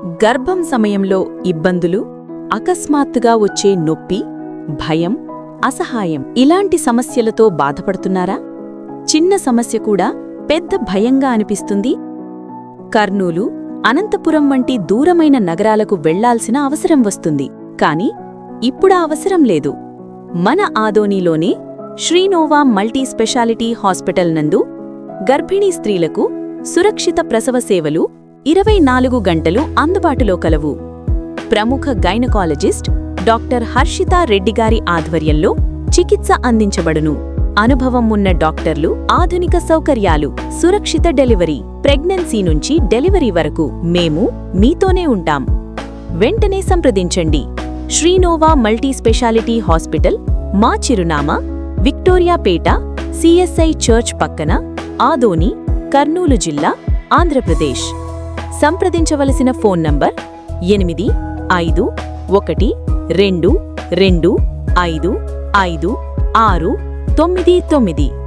గర్భం సమయంలో ఇబ్బందులు, అకస్మాత్తుగా వచ్చే నొప్పి, భయం, అసహాయం ఇలాంటి సమస్యలతో బాధపడుతున్నారా? చిన్న సమస్య కూడా పెద్ద భయంగా అనిపిస్తుంది. కర్నూలు, అనంతపురం వంటి దూరమైన నగరాలకు వెళ్లాల్సిన అవసరం వస్తుంది. కాని ఇప్పుడా అవసరం లేదు. మన ఆదోనిలోనే శ్రీనోవా మల్టీ స్పెషాలిటీ హాస్పిటల్ నందు గర్భిణీ స్త్రీలకు సురక్షిత ప్రసవ సేవలు 24 గంటలు అందుబాటులో కలవు. ప్రముఖ గైనకాలజిస్ట్ డాక్టర్ హర్షితా రెడ్డిగారి ఆధ్వర్యంలో చికిత్స అందించబడును. అనుభవం ఉన్న డాక్టర్లు, ఆధునిక సౌకర్యాలు, సురక్షిత డెలివరీ, ప్రెగ్నెన్సీ నుంచి డెలివరీ వరకు మేము మీతోనే ఉంటాం. వెంటనే సంప్రదించండి. శ్రీనోవా మల్టీ స్పెషాలిటీ హాస్పిటల్, మా చిరునామా విక్టోరియాపేట, సిఎస్ఐ చర్చ్ పక్కన, ఆదోని, కర్నూలు జిల్లా, ఆంధ్రప్రదేశ్. సంప్రదించవలసిన ఫోన్ నంబర్ 8512255699.